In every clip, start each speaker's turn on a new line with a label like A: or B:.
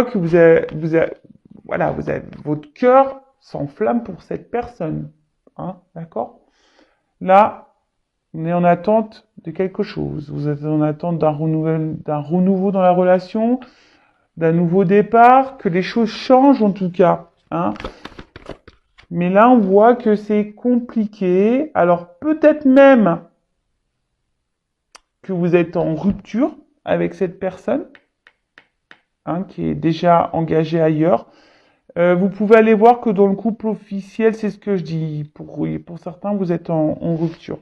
A: que voilà, votre cœur s'enflamme pour cette personne. Hein, d'accord? Là, on est en attente de quelque chose. Vous êtes en attente d'un renouveau dans la relation, d'un nouveau départ, que les choses changent en tout cas. Hein. Mais là, on voit que c'est compliqué. Alors peut-être même que vous êtes en rupture avec cette personne, hein, qui est déjà engagée ailleurs. Vous pouvez aller voir que dans le couple officiel, c'est ce que je dis. Pour certains, vous êtes en rupture.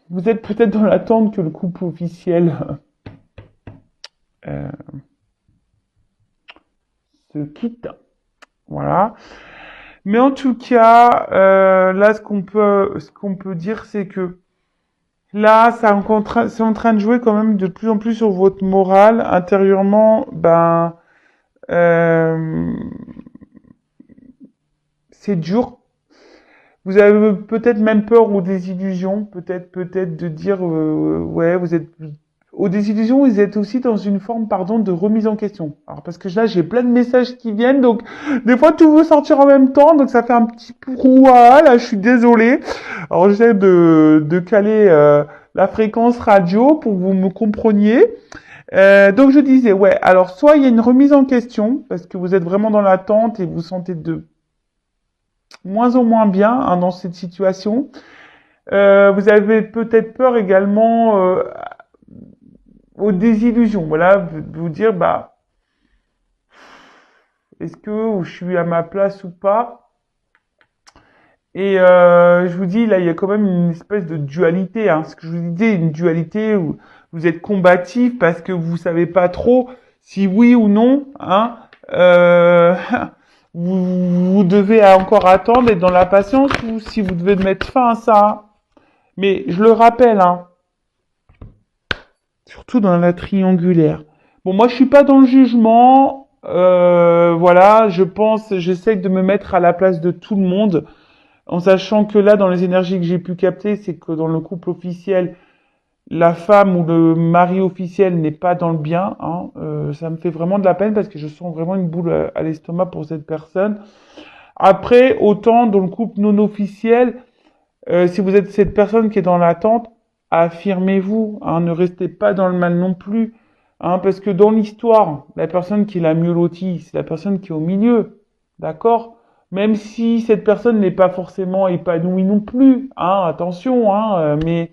A: Vous êtes peut-être dans l'attente que le couple officiel euh, se quitte. Voilà. Mais en tout cas, là, ce qu'on peut dire, c'est que là, c'est en train de jouer quand même de plus en plus sur votre morale intérieurement. Ben, c'est dur. Vous avez peut-être même peur aux désillusions, peut-être de dire, ouais, vous êtes aux désillusions, vous êtes aussi dans une forme, pardon, de remise en question. Alors parce que là, j'ai plein de messages qui viennent, donc des fois tout veut sortir en même temps, donc ça fait un petit brouhaha. Là, je suis désolé. Alors j'essaie de caler la fréquence radio pour que vous me compreniez. Donc je disais, ouais, alors soit il y a une remise en question parce que vous êtes vraiment dans l'attente et vous sentez de moins en moins bien, hein, dans cette situation. Vous avez peut-être peur également aux désillusions. Voilà, de vous dire, bah, est-ce que je suis à ma place ou pas? Et je vous dis, là, il y a quand même une espèce de dualité. Hein. Ce que je vous disais, une dualité où vous êtes combatif parce que vous savez pas trop si oui ou non. Hein, vous devez encore attendre, être dans la patience, ou si vous devez mettre fin à ça. Mais je le rappelle, hein, surtout dans la triangulaire. Bon, moi, je suis pas dans le jugement. Voilà, j'essaie de me mettre à la place de tout le monde, en sachant que là, dans les énergies que j'ai pu capter, c'est que dans le couple officiel, la femme ou le mari officiel n'est pas dans le bien. Hein. Ça me fait vraiment de la peine parce que je sens vraiment une boule à l'estomac pour cette personne. Après, autant dans le couple non officiel, si vous êtes cette personne qui est dans l'attente, affirmez-vous, hein, ne restez pas dans le mal non plus, hein, parce que dans l'histoire, la personne qui est la mieux lotie, c'est la personne qui est au milieu, d'accord? Même si cette personne n'est pas forcément épanouie non plus, hein, attention, hein, mais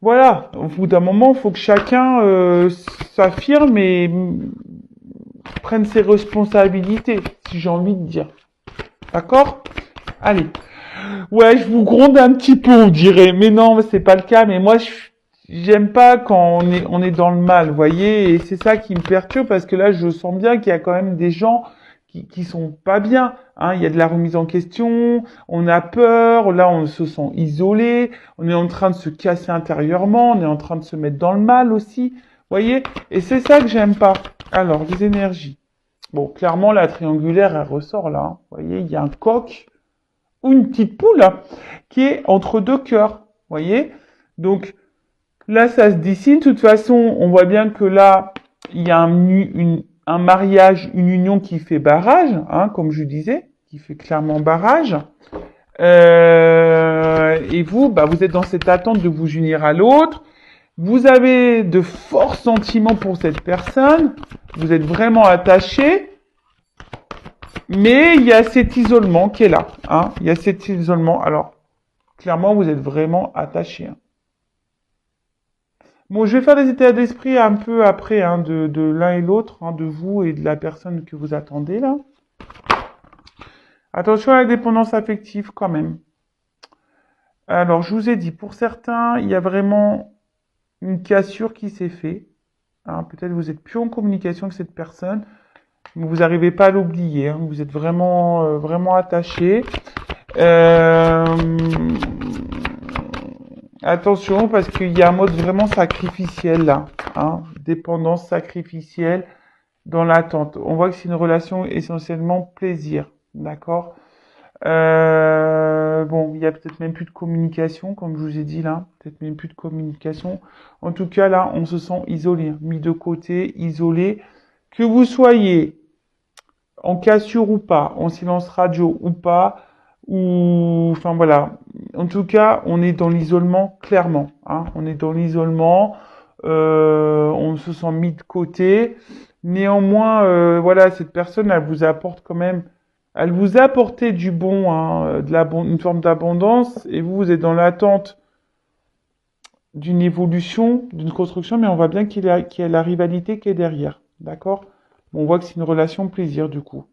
A: voilà, au bout d'un moment, il faut que chacun s'affirme et prenne ses responsabilités, si j'ai envie de dire. D'accord? Allez. Ouais, je vous gronde un petit peu, on dirait. Mais non, c'est pas le cas. Mais moi, j'aime pas quand on est dans le mal, vous voyez. Et c'est ça qui me perturbe parce que là, je sens bien qu'il y a quand même des gens qui sont pas bien. Hein. Il y a de la remise en question. On a peur. Là, on se sent isolé. On est en train de se casser intérieurement. On est en train de se mettre dans le mal aussi. Vous voyez. Et c'est ça que j'aime pas. Alors, les énergies. Bon, clairement, la triangulaire, elle ressort là. Hein. Vous voyez, il y a un coq ou une petite poule hein, qui est entre deux cœurs, voyez. Donc là, ça se dessine. De toute façon, on voit bien que là, il y a un mariage, une union qui fait barrage, hein, comme je disais, qui fait clairement barrage. Et vous, bah, vous êtes dans cette attente de vous unir à l'autre. Vous avez de forts sentiments pour cette personne. Vous êtes vraiment attaché. Mais il y a cet isolement qui est là. Hein. Il y a cet isolement. Alors, clairement, vous êtes vraiment attaché. Hein. Bon, je vais faire des états d'esprit un peu après hein, de l'un et l'autre, hein, de vous et de la personne que vous attendez là. Attention à la dépendance affective quand même. Alors, je vous ai dit, pour certains, il y a vraiment une cassure qui s'est faite. Hein. Peut-être vous êtes plus en communication avec cette personne. Vous n'arrivez pas à l'oublier, hein. Vous êtes vraiment, vraiment attaché. Attention, parce qu'il y a un mode vraiment sacrificiel là. Hein. Dépendance sacrificielle dans l'attente. On voit que c'est une relation essentiellement plaisir. D'accord? Bon, il y a peut-être même plus de communication, comme je vous ai dit là. Peut-être même plus de communication. En tout cas, là, on se sent isolé, hein, mis de côté, isolé. Que vous soyez en cassure ou pas, en silence radio ou pas, ou enfin voilà. En tout cas, on est dans l'isolement clairement. Hein. On est dans l'isolement. On se sent mis de côté. Néanmoins, voilà, cette personne, elle vous apporte quand même, elle vous a apporté du bon, hein, une forme d'abondance, et vous, vous êtes dans l'attente d'une évolution, d'une construction, mais on voit bien qu'il y a la rivalité qui est derrière. D'accord? Bon, on voit que c'est une relation plaisir du coup.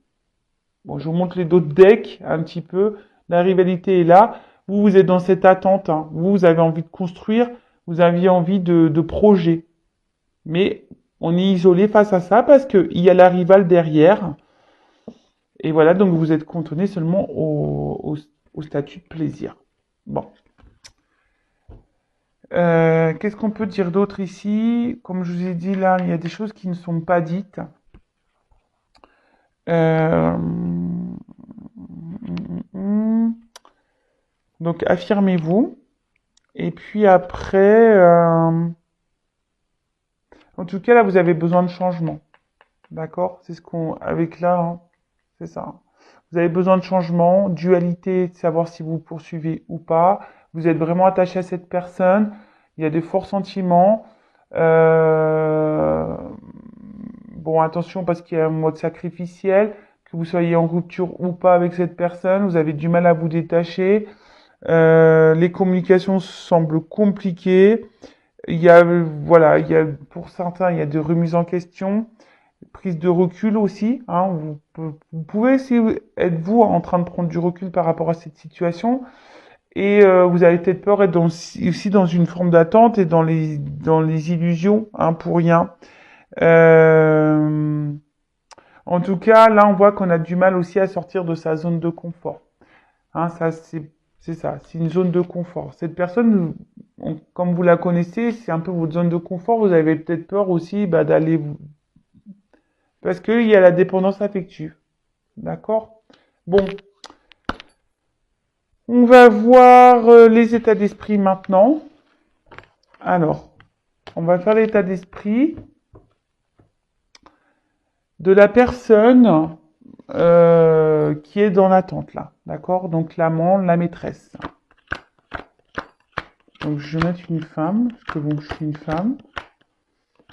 A: Bon, je vous montre les d'autres decks un petit peu. La rivalité est là. Vous, vous êtes dans cette attente. Hein. Vous avez envie de construire. Vous aviez envie de projet. Mais on est isolé face à ça parce qu'il y a la rivale derrière. Et voilà, donc vous êtes cantonné seulement au statut de plaisir. Bon. Qu'est-ce qu'on peut dire d'autre ici? Comme je vous ai dit là, il y a des choses qui ne sont pas dites. Euh, Donc affirmez-vous. Et puis après, en tout cas là, vous avez besoin de changement. D'accord? C'est ce qu'on, avec là, hein, c'est ça. Vous avez besoin de changement, dualité, de savoir si vous poursuivez ou pas. Vous êtes vraiment attaché à cette personne. Il y a de forts sentiments. Euh, Bon, attention parce qu'il y a un mode sacrificiel. Que vous soyez en rupture ou pas avec cette personne, vous avez du mal à vous détacher. Les communications semblent compliquées. Il y a, voilà, il y a, pour certains, il y a des remises en question, prise de recul aussi. Hein, vous pouvez, si êtes-vous en train de prendre du recul par rapport à cette situation, et vous avez peut-être peur d'être aussi dans une forme d'attente et dans les illusions, hein, pour rien. Euh, En tout cas, là, on voit qu'on a du mal aussi à sortir de sa zone de confort. Hein, ça, c'est ça, c'est une zone de confort. Cette personne, comme vous la connaissez, c'est un peu votre zone de confort. Vous avez peut-être peur aussi d'aller parce qu'il y a la dépendance affective. D'accord? Bon, on va voir les états d'esprit maintenant. Alors, on va faire l'état d'esprit de la personne qui est dans l'attente là. D'accord? Donc l'amant, la maîtresse. Donc je vais mettre une femme, parce que bon, je suis une femme.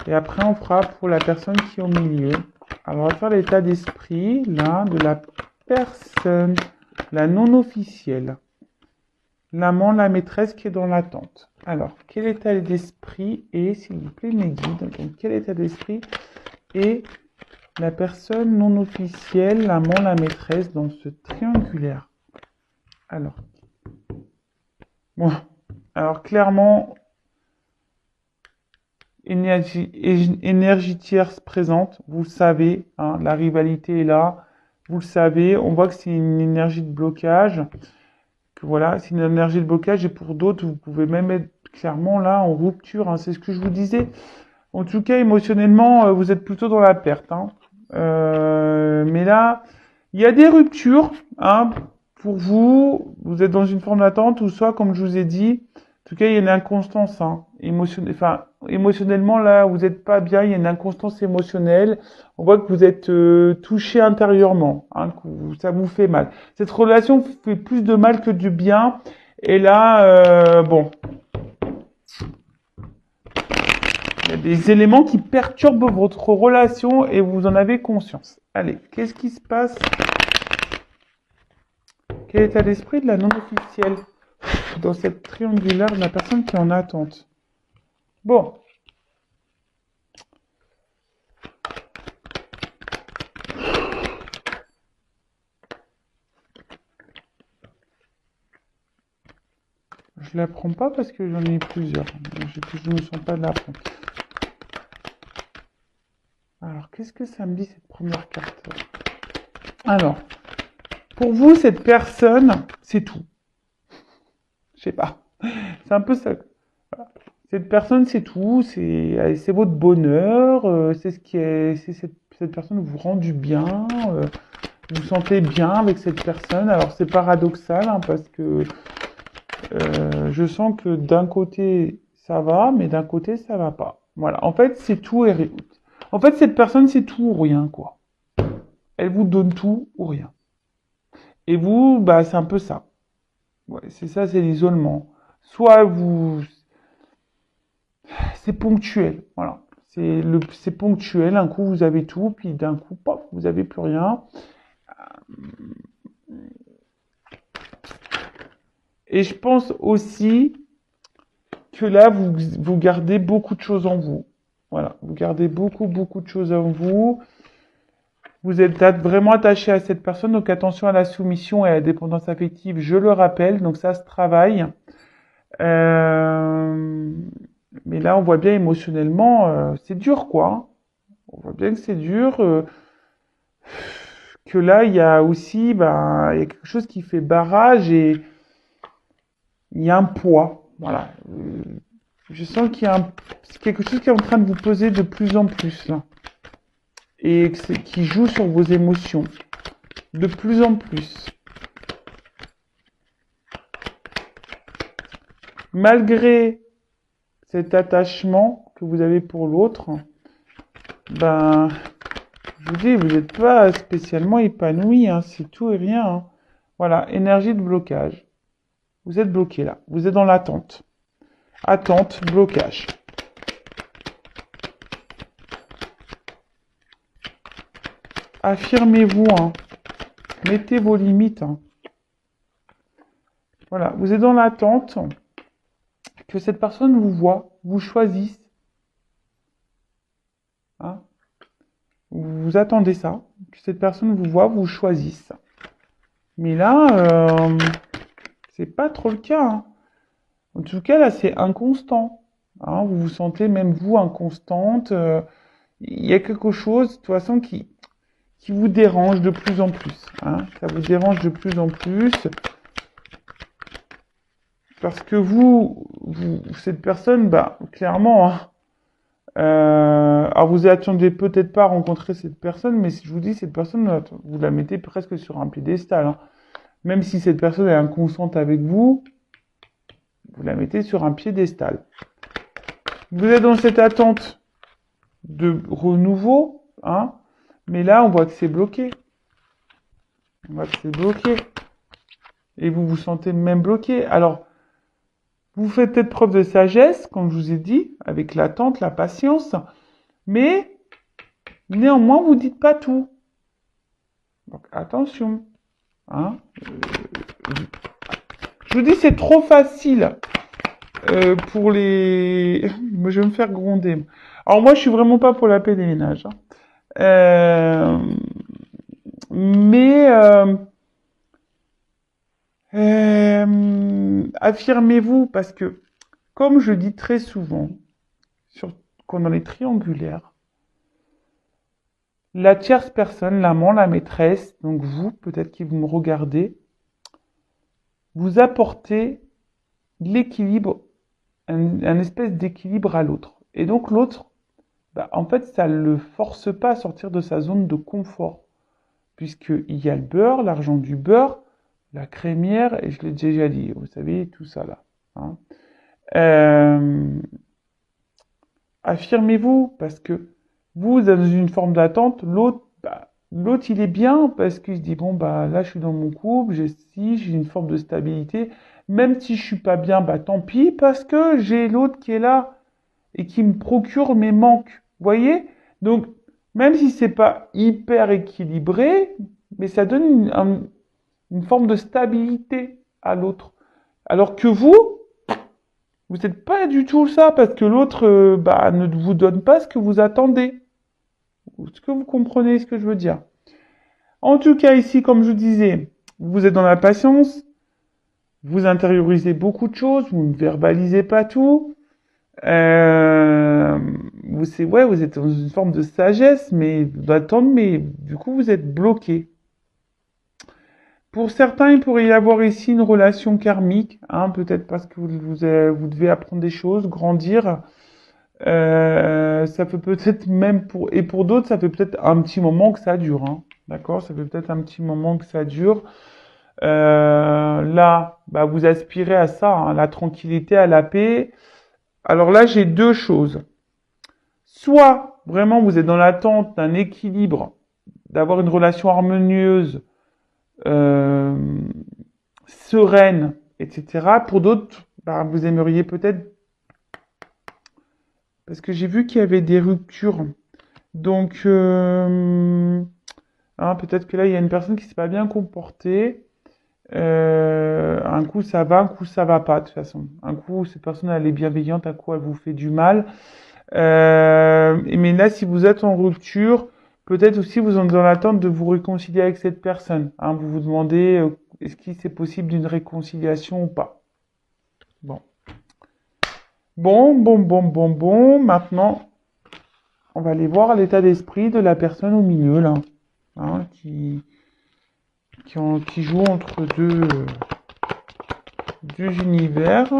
A: Et après, on fera pour la personne qui est au milieu. Alors, on va faire l'état d'esprit, là, de la personne, la non officielle. L'amant, la maîtresse qui est dans l'attente. Alors, quel état d'esprit est, s'il vous plaît, mes guides, donc quel état d'esprit est la personne non officielle, l'amant, la maîtresse dans ce triangulaire? Alors, bon, alors clairement, énergie tierce présente, vous le savez, hein, la rivalité est là, vous le savez, on voit que c'est une énergie de blocage, que voilà, c'est une énergie de blocage et pour d'autres, vous pouvez même être clairement là en rupture, hein, c'est ce que je vous disais. En tout cas, émotionnellement, vous êtes plutôt dans la perte, hein. Mais là, il y a des ruptures, hein, pour vous, vous êtes dans une forme d'attente ou soit, comme je vous ai dit, en tout cas, il y a une inconstance, hein, émotionnellement, là, vous n'êtes pas bien, il y a une inconstance émotionnelle. On voit que vous êtes touché intérieurement, hein, ça vous fait mal. Cette relation fait plus de mal que du bien. Et là, bon, il y a des éléments qui perturbent votre relation et vous en avez conscience. Allez, qu'est-ce qui se passe? Quel état d'esprit de la non-officielle dans cette triangulaire de la personne qui est en attente? Bon. Je la prends pas parce que j'en ai plusieurs. Je ne me sens pas de la prendre. Alors, qu'est-ce que ça me dit cette première carte? Alors, pour vous, cette personne, c'est tout. Je sais pas. C'est un peu ça. Voilà. Cette personne, c'est tout. C'est votre bonheur. C'est ce qui est. Cette personne vous rend du bien. Vous vous sentez bien avec cette personne. Alors c'est paradoxal hein, parce que je sens que d'un côté ça va, mais d'un côté ça va pas. Voilà. En fait, c'est tout et rien. En fait, cette personne, c'est tout ou rien, quoi. Elle vous donne tout ou rien. Et vous, bah, c'est un peu ça. Ouais, c'est ça, c'est l'isolement. Soit vous, c'est ponctuel, voilà. C'est ponctuel. Un coup, vous avez tout, puis d'un coup, pop, vous avez plus rien. Et je pense aussi que là, vous gardez beaucoup de choses en vous. Voilà, vous gardez beaucoup de choses en vous. Vous êtes vraiment attaché à cette personne, donc attention à la soumission et à la dépendance affective, je le rappelle, donc ça se travaille. Euh, mais là, on voit bien émotionnellement, c'est dur, quoi. On voit bien que c'est dur, que là, il y a aussi, ben, il y a quelque chose qui fait barrage et il y a un poids, voilà. Je sens qu'il y a quelque chose qui est en train de vous peser de plus en plus, là. Et qui joue sur vos émotions, de plus en plus. Malgré cet attachement que vous avez pour l'autre, ben, je vous dis, vous n'êtes pas spécialement épanoui, hein, c'est tout et rien. Hein. Voilà, énergie de blocage. Vous êtes bloqué là, vous êtes dans l'attente. Attente, blocage. Affirmez-vous, hein. Mettez vos limites. Hein. Voilà, vous êtes dans l'attente que cette personne vous voit, vous choisisse. Hein. Vous attendez ça, que cette personne vous voit, vous choisisse. Mais là, c'est pas trop le cas. Hein. En tout cas, là, c'est inconstant. Hein. Vous vous sentez même vous inconstante. Il y a quelque chose, de toute façon, qui vous dérange de plus en plus. Hein. Ça vous dérange de plus en plus. Parce que cette personne, bah, clairement, hein, alors vous attendez peut-être pas à rencontrer cette personne, mais si je vous dis cette personne, vous la mettez presque sur un piédestal. Hein. Même si cette personne est inconsciente avec vous, vous la mettez sur un piédestal. Vous êtes dans cette attente de renouveau, hein, mais là on voit que c'est bloqué. On voit que c'est bloqué. Et vous vous sentez même bloqué. Alors, vous faites peut-être preuve de sagesse, comme je vous ai dit, avec l'attente, la patience, mais néanmoins, vous dites pas tout. Donc, attention. Hein. Je vous dis, c'est trop facile pour les... Je vais me faire gronder. Alors, moi, je suis vraiment pas pour la paix des ménages. Hein. Mais... affirmez-vous, parce que, comme je dis très souvent, quand on est triangulaire, la tierce personne, l'amant, la maîtresse, donc vous, peut-être qui vous me regardez, vous apportez l'équilibre, un espèce d'équilibre à l'autre. Et donc l'autre, bah, en fait, ça ne le force pas à sortir de sa zone de confort, puisqu'il y a le beurre, l'argent du beurre, la crémière, et je l'ai déjà dit, vous savez, tout ça là. Hein. Affirmez-vous, parce que vous êtes dans une forme d'attente, l'autre, il est bien, parce qu'il se dit, bon, bah là, je suis dans mon couple, j'ai une forme de stabilité, même si je suis pas bien, bah tant pis, parce que j'ai l'autre qui est là, et qui me procure mes manques, vous voyez? Donc, même si c'est pas hyper équilibré, mais ça donne une forme de stabilité à l'autre. Alors que vous n'êtes pas du tout ça, parce que l'autre ne vous donne pas ce que vous attendez. Est-ce que vous comprenez ce que je veux dire? En tout cas, ici, comme je vous disais, vous êtes dans la patience, vous intériorisez beaucoup de choses, vous ne verbalisez pas tout. Vous êtes dans une forme de sagesse, mais d'attendre, mais du coup, vous êtes bloqué. Pour certains, il pourrait y avoir ici une relation karmique, hein, peut-être parce que vous devez apprendre des choses, grandir. Ça peut peut-être même et pour d'autres, ça fait peut-être un petit moment que ça dure. Hein. D'accord? Ça fait peut-être un petit moment que ça dure. Là, bah, vous aspirez à ça, hein, la tranquillité, à la paix. Alors là, j'ai deux choses. Soit vraiment vous êtes dans l'attente d'un équilibre, d'avoir une relation harmonieuse, euh, sereine, etc. Pour d'autres, bah, vous aimeriez peut-être, parce que j'ai vu qu'il y avait des ruptures. Donc, hein, peut-être que là, il y a une personne qui s'est pas bien comportée. Un coup ça va, un coup ça va pas de toute façon. Un coup cette personne elle est bienveillante, un coup elle vous fait du mal. Mais là si vous êtes en rupture, peut-être aussi vous êtes dans l'attente de vous réconcilier avec cette personne. Hein, vous vous demandez est-ce qu'il c'est possible d'une réconciliation ou pas. Bon. Bon. Maintenant, on va aller voir l'état d'esprit de la personne au milieu là. Hein, qui joue entre deux univers,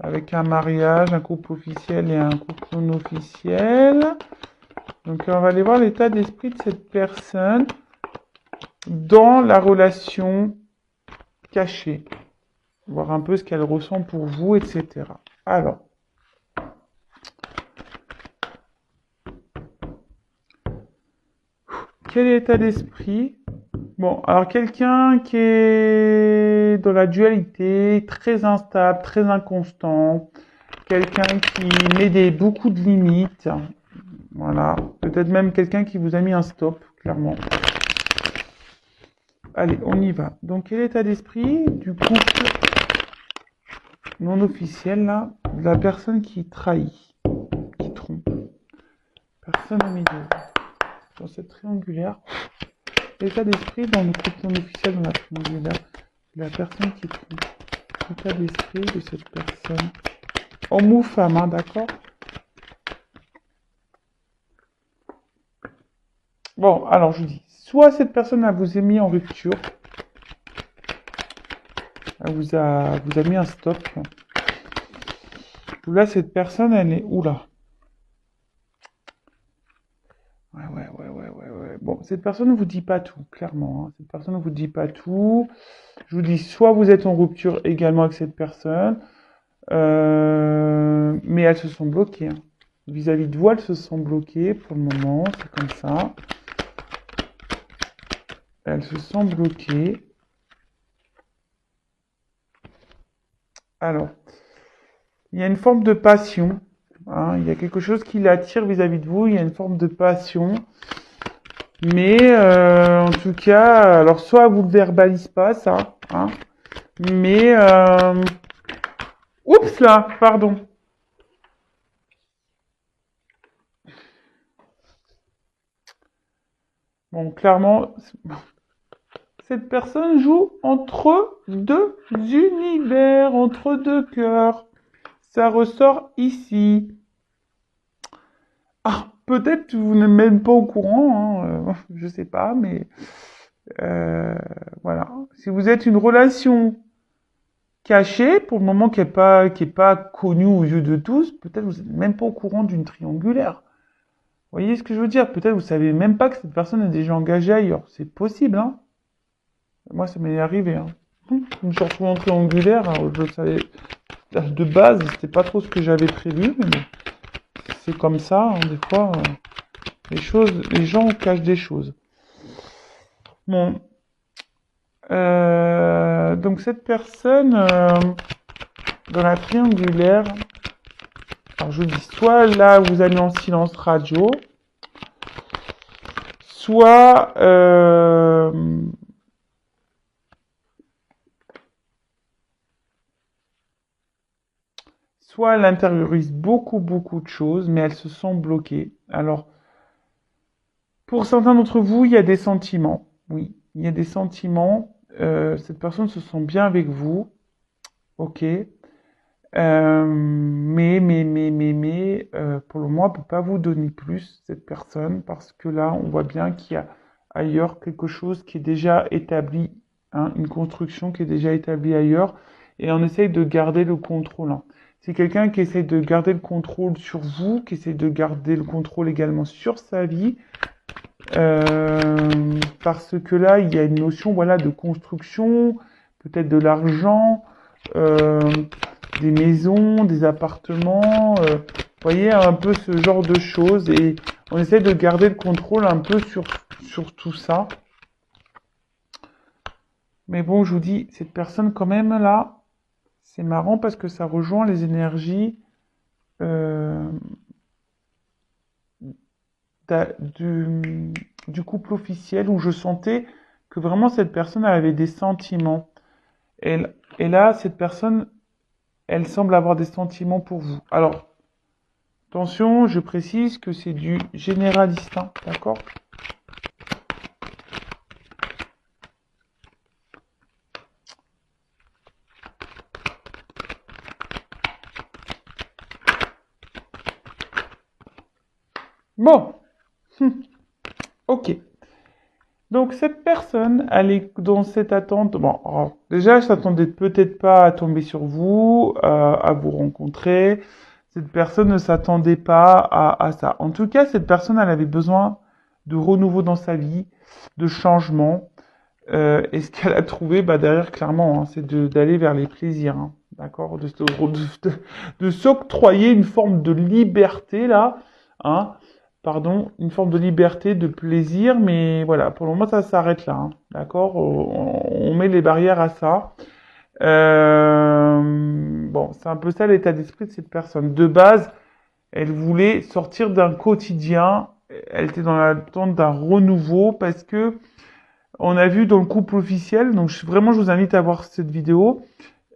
A: avec un mariage, un couple officiel et un couple non officiel. Donc on va aller voir l'état d'esprit de cette personne dans la relation cachée. Voir un peu ce qu'elle ressent pour vous, etc. Alors, quel est l'état d'esprit? Bon, alors quelqu'un qui est dans la dualité, très instable, très inconstant, quelqu'un qui met beaucoup de limites, voilà, peut-être même quelqu'un qui vous a mis un stop, clairement. Allez, on y va. Donc, quel est l'état d'esprit du couple non officiel, là, de la personne qui trahit, qui trompe? Personne au milieu. Dans cette triangulaire, l'état d'esprit dans le couple non officiel, dans la triangulaire, de la personne qui trompe. L'état d'esprit de cette personne. Homme ou femme, hein, d'accord? Bon, alors je vous dis, soit cette personne elle vous a mis en rupture, elle vous a mis un stop, ou là cette personne elle est, oula, ouais. Bon, cette personne ne vous dit pas tout, clairement, hein. Cette personne ne vous dit pas tout. Je vous dis, soit vous êtes en rupture également avec cette personne, mais elles se sont bloquées, hein. Vis-à-vis de vous, elles se sont bloquées pour le moment, c'est comme ça. Elles se sont bloquées. Alors, il y a une forme de passion, hein, il y a quelque chose qui l'attire vis-à-vis de vous, il y a une forme de passion. Mais en tout cas, alors soit vous ne verbalise pas ça, hein, mais oups là, pardon. Bon, clairement, cette personne joue entre deux univers, entre deux cœurs. Ça ressort ici. Ah, peut-être vous n'êtes même pas au courant, hein, je sais pas, mais voilà. Si vous êtes une relation cachée, pour le moment qui est pas connue aux yeux de tous, peut-être vous n'êtes même pas au courant d'une triangulaire. Vous voyez ce que je veux dire? Peut-être vous savez même pas que cette personne est déjà engagée ailleurs. C'est possible, hein? Moi, ça m'est arrivé, hein. Je me suis retrouvé en triangulaire, hein, je savais, de base, c'était pas trop ce que j'avais prévu, mais bon, c'est comme ça, hein, des fois, les gens cachent des choses. Bon, donc cette personne, dans la triangulaire, alors je vous dis, soit là, vous allez en silence radio, soit soit elle intériorise beaucoup de choses, mais elles se sont bloquées. Alors, pour certains d'entre vous, il y a des sentiments. Oui, il y a des sentiments. Cette personne se sent bien avec vous. Ok. Pour le moment, elle ne peut pas vous donner plus, cette personne, parce que là, on voit bien qu'il y a ailleurs quelque chose qui est déjà établi, hein, une construction qui est déjà établie ailleurs, et on essaye de garder le contrôle, hein. C'est quelqu'un qui essaye de garder le contrôle sur vous, qui essaye de garder le contrôle également sur sa vie, Parce que là, il y a une notion, voilà, de construction, peut-être de l'argent, euh, des maisons, des appartements, vous voyez, un peu ce genre de choses. Et on essaie de garder le contrôle un peu sur tout ça. Mais bon, je vous dis, cette personne quand même là, c'est marrant parce que ça rejoint les énergies euh, d'a- du, du couple officiel où je sentais que vraiment cette personne elle avait des sentiments. Et là, cette personne, elle semble avoir des sentiments pour vous. Alors, attention, je précise que c'est du généraliste, hein, d'accord? Bon, ok. Donc cette personne, elle est dans cette attente. Bon, alors, déjà, elle s'attendait peut-être pas à tomber sur vous, à vous rencontrer. Cette personne ne s'attendait pas à ça. En tout cas, cette personne, elle avait besoin de renouveau dans sa vie, de changement. Et ce qu'elle a trouvé, bah, derrière, clairement, hein, c'est d'aller vers les plaisirs, hein, d'accord, de s'octroyer une forme de liberté là, hein, pardon, une forme de liberté, de plaisir, mais voilà, pour le moment, ça s'arrête là, hein, d'accord, on met les barrières à ça. Bon, c'est un peu ça l'état d'esprit de cette personne. De base, elle voulait sortir d'un quotidien, elle était dans l'attente d'un renouveau parce que on a vu dans le couple officiel, donc vraiment je vous invite à voir cette vidéo,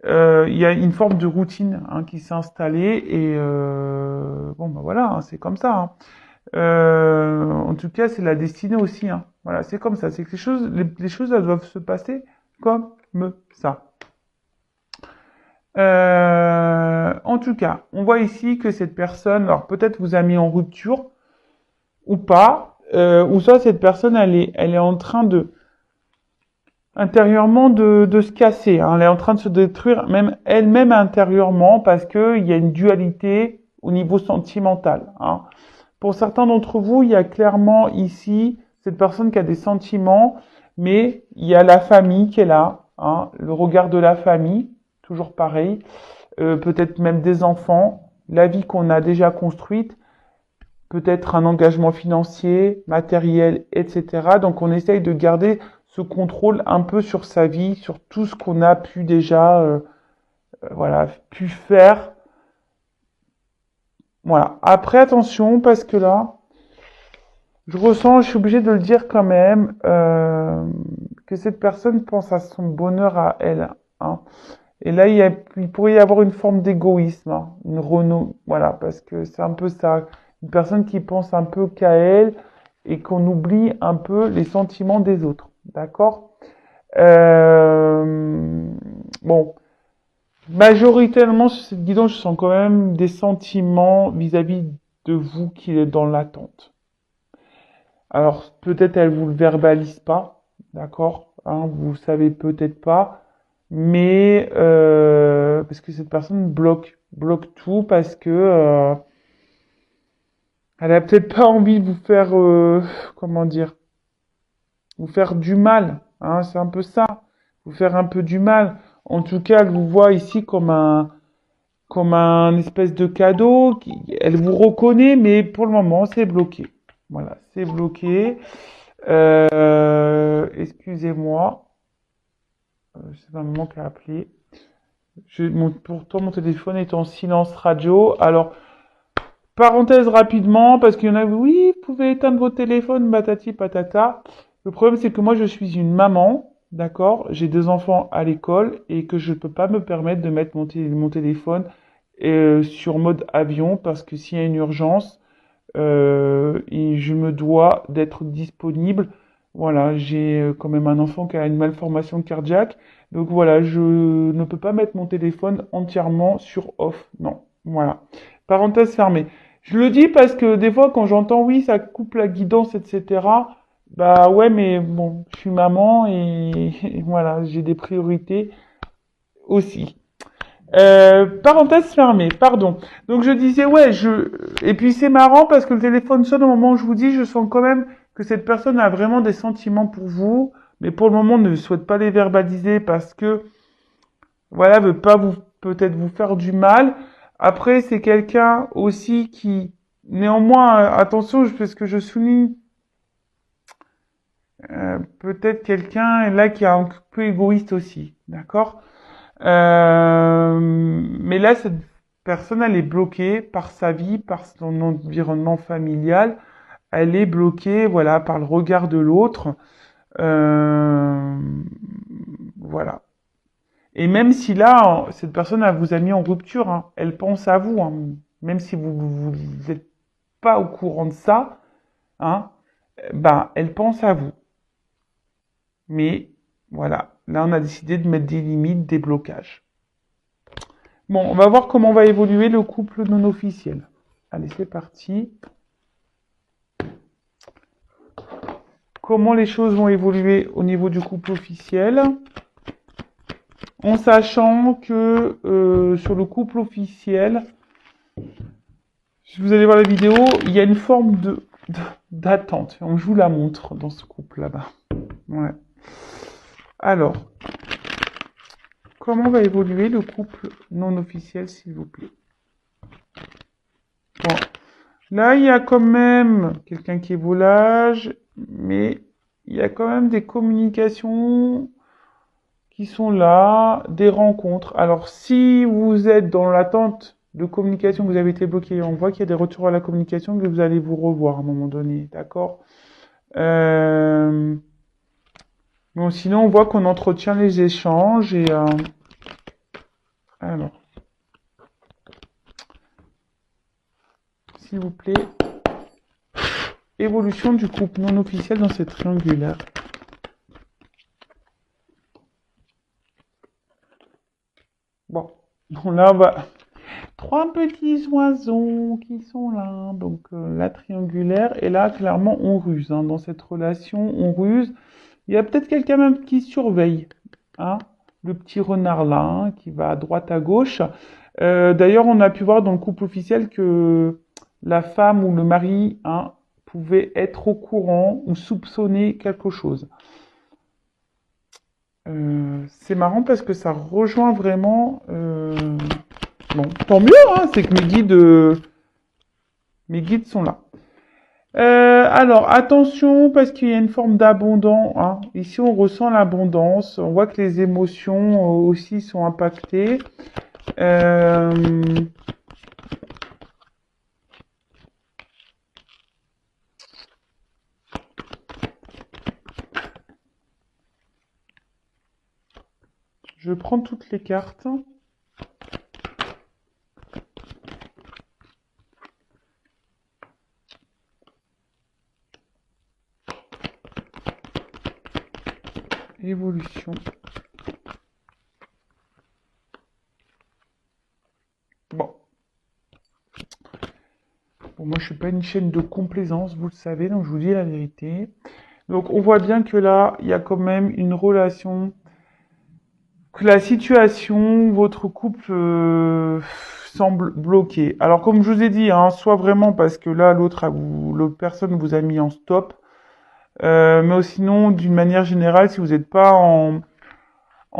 A: il y a une forme de routine hein, qui s'est installée et bon ben voilà, hein, c'est comme ça. Hein. En tout cas, c'est la destinée aussi. Hein. Voilà, c'est comme ça. C'est que les choses elles doivent se passer comme ça. En tout cas, on voit ici que cette personne, alors peut-être vous a mis en rupture ou pas, ou soit cette personne elle est en train de intérieurement de se casser. Hein. Elle est en train de se détruire même elle-même intérieurement parce qu'il y a une dualité au niveau sentimental. Hein. Pour certains d'entre vous, il y a clairement ici cette personne qui a des sentiments, mais il y a la famille qui est là, hein, le regard de la famille, toujours pareil, peut-être même des enfants, la vie qu'on a déjà construite, peut-être un engagement financier, matériel, etc. Donc on essaye de garder ce contrôle un peu sur sa vie, sur tout ce qu'on a pu déjà, voilà, pu faire. Voilà. Après attention parce que là, je ressens, je suis obligée de le dire quand même, que cette personne pense à son bonheur à elle. Hein. Et là, il pourrait y avoir une forme d'égoïsme, hein, une renou, voilà, parce que c'est un peu ça, une personne qui pense un peu qu'à elle et qu'on oublie un peu les sentiments des autres, d'accord? Bon, majoritairement sur cette guidance, je sens quand même des sentiments vis-à-vis de vous qui êtes dans l'attente. Alors peut-être elle vous le verbalise pas, d'accord? Hein, vous savez peut-être pas, mais parce que cette personne bloque tout parce que elle a peut-être pas envie de vous faire comment dire, vous faire du mal, hein, c'est un peu ça, vous faire un peu du mal. En tout cas, elle vous voit ici comme un espèce de cadeau. Elle vous reconnaît, mais pour le moment, c'est bloqué. Voilà, c'est bloqué. Excusez-moi, c'est un moment qui a appelé. Pourtant, mon téléphone est en silence radio. Alors, parenthèse rapidement, parce qu'il y en a, oui, vous pouvez éteindre votre téléphone, patati patata. Le problème, c'est que moi, je suis une maman, d'accord? J'ai deux enfants à l'école et que je ne peux pas me permettre de mettre mon téléphone sur mode avion parce que s'il y a une urgence, et je me dois d'être disponible. Voilà, j'ai quand même un enfant qui a une malformation cardiaque. Donc voilà, je ne peux pas mettre mon téléphone entièrement sur off. Non, voilà. Parenthèse fermée. Je le dis parce que des fois, quand j'entends oui, ça coupe la guidance, etc. Bah ouais, mais bon, je suis maman et voilà, j'ai des priorités aussi. Parenthèse fermée, pardon. Donc je disais ouais, et puis c'est marrant parce que le téléphone sonne au moment où je vous dis, je sens quand même que cette personne a vraiment des sentiments pour vous, mais pour le moment ne souhaite pas les verbaliser parce que, voilà, veut pas vous, peut-être vous faire du mal. Après, c'est quelqu'un aussi qui, néanmoins, attention, parce que je souligne, peut-être quelqu'un là qui est un peu égoïste aussi, d'accord? Mais là, cette personne, elle est bloquée par sa vie, par son environnement familial. Elle est bloquée, voilà, par le regard de l'autre. Euh, voilà. Et même si là, cette personne, elle vous a mis en rupture, hein, elle pense à vous, hein, même si vous n'êtes pas au courant de ça, hein, ben, elle pense à vous. Mais voilà, là, on a décidé de mettre des limites, des blocages. Bon, on va voir comment va évoluer le couple non officiel. Allez, c'est parti. Comment les choses vont évoluer au niveau du couple officiel, en sachant que sur le couple officiel, si vous allez voir la vidéo, il y a une forme d'attente. Je vous la montre dans ce couple là-bas. Ouais. Alors, comment va évoluer le couple non officiel, s'il vous plaît? Bon. Là, il y a quand même quelqu'un qui est volage, mais il y a quand même des communications qui sont là, des rencontres. Alors, si vous êtes dans l'attente de communication, que vous avez été bloqué, on voit qu'il y a des retours à la communication, que vous allez vous revoir à un moment donné, d'accord? Bon, sinon, on voit qu'on entretient les échanges et... alors, s'il vous plaît, évolution du couple non officiel dans cette triangulaire. Bon, là, on va... Trois petits oiseaux qui sont là. Donc, la triangulaire. Et là, clairement, on ruse. Hein. Dans cette relation, on ruse. Il y a peut-être quelqu'un même qui surveille. Hein, le petit renard là, hein, qui va à droite, à gauche. D'ailleurs, on a pu voir dans le couple officiel que la femme ou le mari, hein, pouvait être au courant ou soupçonner quelque chose. C'est marrant parce que ça rejoint vraiment... bon, tant mieux, hein, c'est que mes guides sont là. Alors, attention, parce qu'il y a une forme d'abondance. Hein. Ici, on ressent l'abondance. On voit que les émotions aussi sont impactées. Je prends toutes les cartes. Évolution. Bon. Bon, moi, je suis pas une chaîne de complaisance, vous le savez, donc je vous dis la vérité. Donc, on voit bien que là, il y a quand même une relation, que la situation, votre couple semble bloqué. Alors, comme je vous ai dit, hein, soit vraiment parce que là, l'autre personne vous a mis en stop, mais sinon, d'une manière générale, si vous n'êtes pas en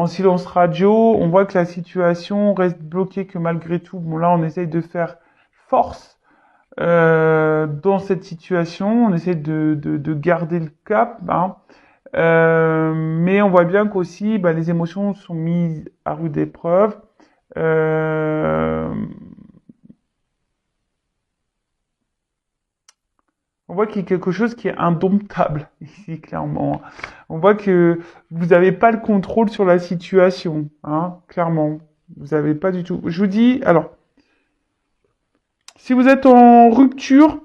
A: silence radio, on voit que la situation reste bloquée, que malgré tout, bon là, on essaye de faire force dans cette situation, on essaie de garder le cap, hein. Mais on voit bien qu'aussi, bah, les émotions sont mises à rude épreuve. On voit qu'il y a quelque chose qui est indomptable ici, clairement. On voit que vous n'avez pas le contrôle sur la situation, hein, clairement. Vous n'avez pas du tout. Je vous dis, alors, si vous êtes en rupture,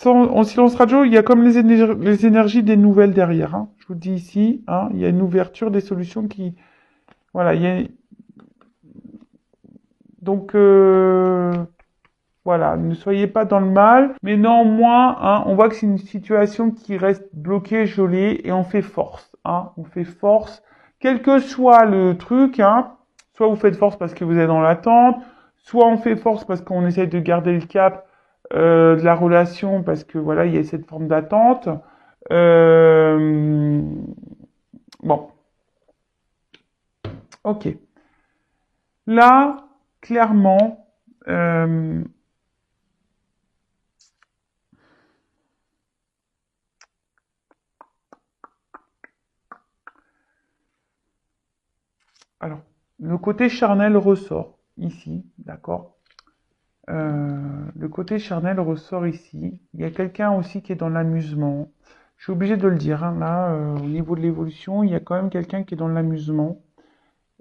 A: en silence radio, il y a comme les énergies des nouvelles derrière. Hein. Je vous dis ici, hein, il y a une ouverture des solutions qui... Voilà, il y a... Donc, voilà, ne soyez pas dans le mal, mais néanmoins, hein, on voit que c'est une situation qui reste bloquée, gelée, et on fait force. Hein, on fait force, quel que soit le truc. Hein, soit vous faites force parce que vous êtes dans l'attente, soit on fait force parce qu'on essaye de garder le cap de la relation parce que voilà, il y a cette forme d'attente. Euh, bon, ok. Là, clairement, alors, le côté charnel ressort ici, d'accord? Le côté charnel ressort ici. Il y a quelqu'un aussi qui est dans l'amusement. Je suis obligé de le dire, hein, là, au niveau de l'évolution, il y a quand même quelqu'un qui est dans l'amusement.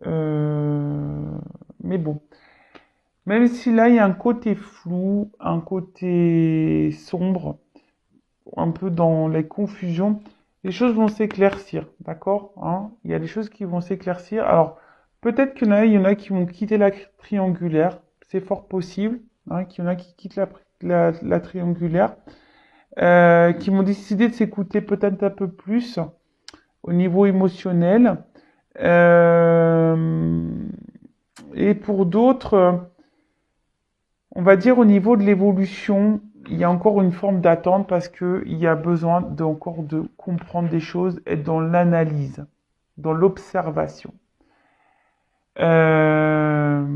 A: Euh, mais bon, même si là, il y a un côté flou, un côté sombre, un peu dans les confusions, les choses vont s'éclaircir, d'accord, hein? Il y a des choses qui vont s'éclaircir. Alors, peut-être il y en a qui vont quitter la triangulaire, c'est fort possible, hein, qu'il y en a qui quittent la triangulaire, qui vont décider de s'écouter peut-être un peu plus au niveau émotionnel. Euh, et pour d'autres, on va dire au niveau de l'évolution, il y a encore une forme d'attente parce que il y a besoin encore de comprendre des choses, être dans l'analyse, dans l'observation. Euh,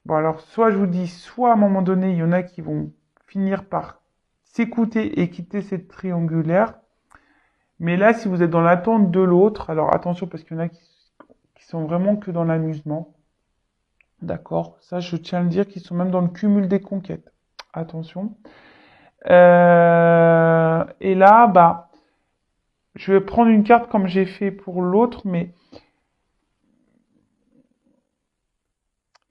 A: bon alors, soit je vous dis, soit à un moment donné, il y en a qui vont finir par s'écouter et quitter cette triangulaire. Mais là, si vous êtes dans l'attente de l'autre, alors attention parce qu'il y en a qui sont vraiment que dans l'amusement. D'accord? Ça, je tiens à le dire, qu'ils sont même dans le cumul des conquêtes. Attention. Et là, bah, je vais prendre une carte comme j'ai fait pour l'autre, mais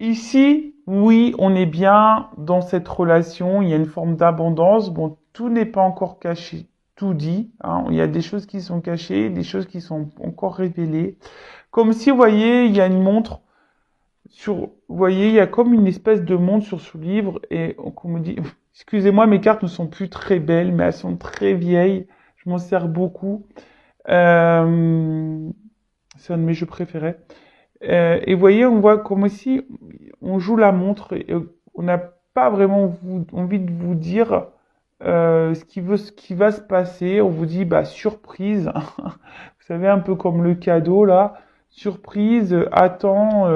A: ici, oui, on est bien dans cette relation. Il y a une forme d'abondance. Bon, tout n'est pas encore caché, tout dit, hein. Il y a des choses qui sont cachées, des choses qui sont encore révélées. Comme si, vous voyez, il y a une montre vous voyez, il y a comme une espèce de montre sur ce livre et on me dit, excusez-moi, mes cartes ne sont plus très belles, mais elles sont très vieilles. Je m'en sers beaucoup. Euh, c'est un de mes jeux préférés. Et vous voyez, on voit comme si on joue la montre et on n'a pas vraiment envie de vous dire ce qui va se passer. On vous dit, bah, surprise. Vous savez, un peu comme le cadeau, là. Surprise, attends,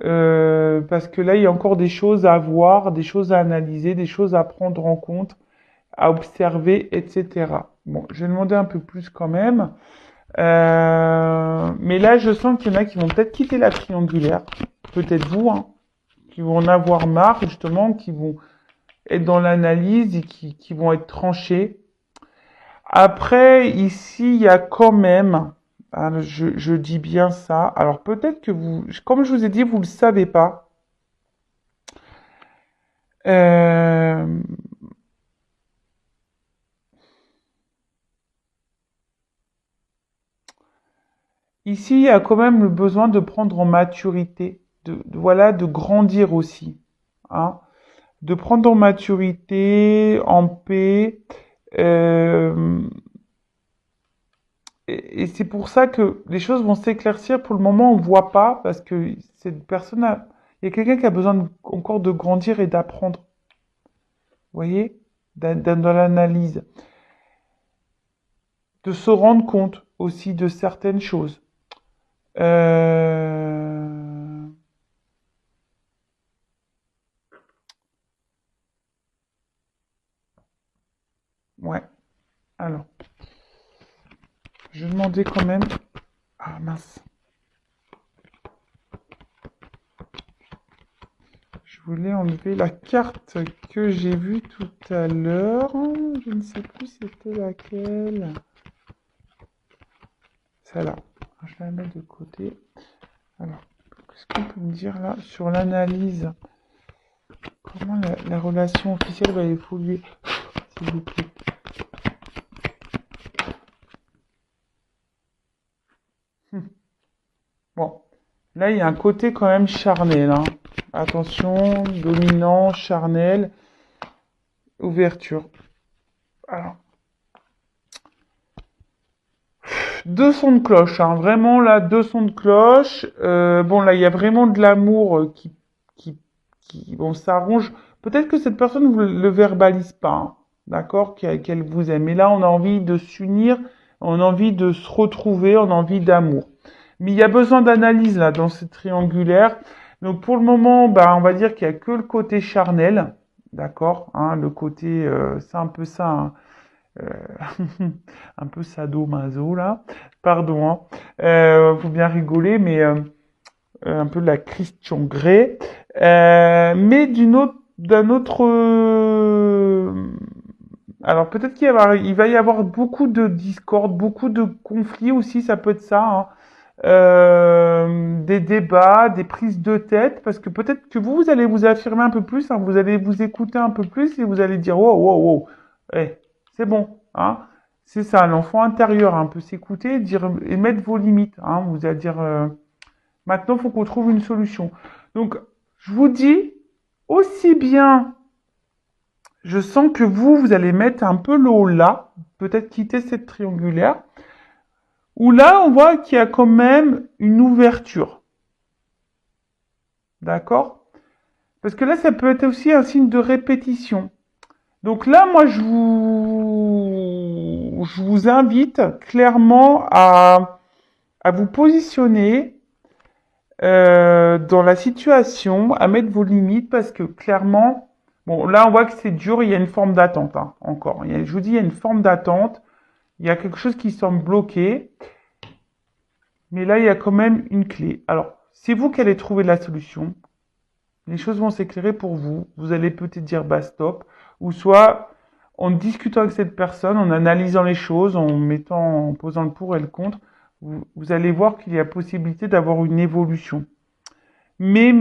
A: parce que là, il y a encore des choses à voir, des choses à analyser, des choses à prendre en compte, à observer, etc. Bon, je vais demander un peu plus quand même. Mais là, je sens qu'il y en a qui vont peut-être quitter la triangulaire. Peut-être vous, hein, qui vont en avoir marre, justement, qui vont être dans l'analyse et qui vont être tranchés. Après, ici, il y a quand même, hein, je dis bien ça. Alors peut-être que vous, comme je vous ai dit, vous le savez pas. Euh, Ici, il y a quand même le besoin de prendre en maturité, voilà, de grandir aussi, hein, de prendre en maturité, en paix. euh, et c'est pour ça que les choses vont s'éclaircir. Pour le moment, on voit pas parce que cette personne il y a quelqu'un qui a besoin encore de grandir et d'apprendre. Vous voyez, dans l'analyse, de se rendre compte aussi de certaines choses. Euh, ouais. Alors, je demandais quand même. Ah mince. Je voulais enlever la carte que j'ai vue tout à l'heure. Je ne sais plus c'était laquelle. Celle-là. Je vais la mettre de côté. Alors, qu'est-ce qu'on peut me dire là sur l'analyse? Comment la relation officielle va évoluer, s'il vous plaît? Bon, là, il y a un côté quand même charnel, hein. Attention, dominant, charnel, ouverture. Alors, deux sons de cloche, hein. Vraiment là, deux sons de cloche. Bon, là, il y a vraiment de l'amour bon, s'arrange. Peut-être que cette personne ne le verbalise pas, hein. d'accord, qu'elle vous aime. Et là, on a envie de s'unir, on a envie de se retrouver, on a envie d'amour. Mais il y a besoin d'analyse là dans ce triangulaire. Donc pour le moment, bah, on va dire qu'il y a que le côté charnel, d'accord, hein, le côté, c'est un peu ça, hein, un peu sado-maso là. Pardon, hein. Faut bien rigoler, mais un peu de la Christian Grey, mais d'un autre. Alors peut-être il va y avoir beaucoup de discorde, beaucoup de conflits aussi, ça peut être ça, hein. Des débats, des prises de tête, parce que peut-être que vous allez vous affirmer un peu plus, hein, vous allez vous écouter un peu plus et vous allez dire wow, wow, wow, eh, c'est bon, hein. C'est ça, l'enfant intérieur, un peu s'écouter, dire et mettre vos limites, hein. Vous allez dire maintenant, il faut qu'on trouve une solution. Donc, je vous dis, aussi bien, je sens que vous allez mettre un peu l'eau là, peut-être quitter cette triangulaire, où là, on voit qu'il y a quand même une ouverture. D'accord? Parce que là, ça peut être aussi un signe de répétition. Donc là, moi, je vous invite clairement à vous positionner dans la situation, à mettre vos limites parce que clairement, bon, là on voit que c'est dur, il y a une forme d'attente, hein, encore. Je vous dis, il y a une forme d'attente, il y a quelque chose qui semble bloqué, mais là il y a quand même une clé. Alors, c'est vous qui allez trouver la solution, les choses vont s'éclairer pour vous, vous allez peut-être dire bah stop, ou soit en discutant avec cette personne, en analysant les choses, en posant le pour et le contre, vous allez voir qu'il y a possibilité d'avoir une évolution. Mais,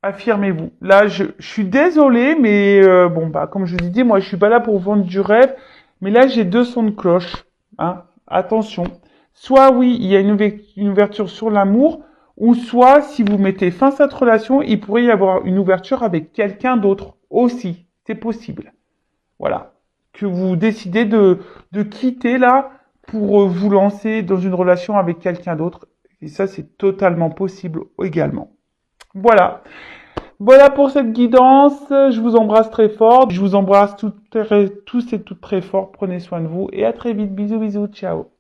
A: affirmez-vous. Là, je suis désolé, mais bon, bah, comme je vous ai dit, moi, je suis pas là pour vendre du rêve, mais là, j'ai deux sons de cloche. Hein. Attention. Soit oui, il y a une ouverture sur l'amour, ou soit, si vous mettez fin à cette relation, il pourrait y avoir une ouverture avec quelqu'un d'autre aussi. C'est possible. Voilà. Que vous décidez de quitter là pour vous lancer dans une relation avec quelqu'un d'autre. Et ça, c'est totalement possible également. Voilà. Voilà pour cette guidance. Je vous embrasse très fort. Je vous embrasse tous et toutes très fort. Prenez soin de vous et à très vite. Bisous, bisous. Ciao.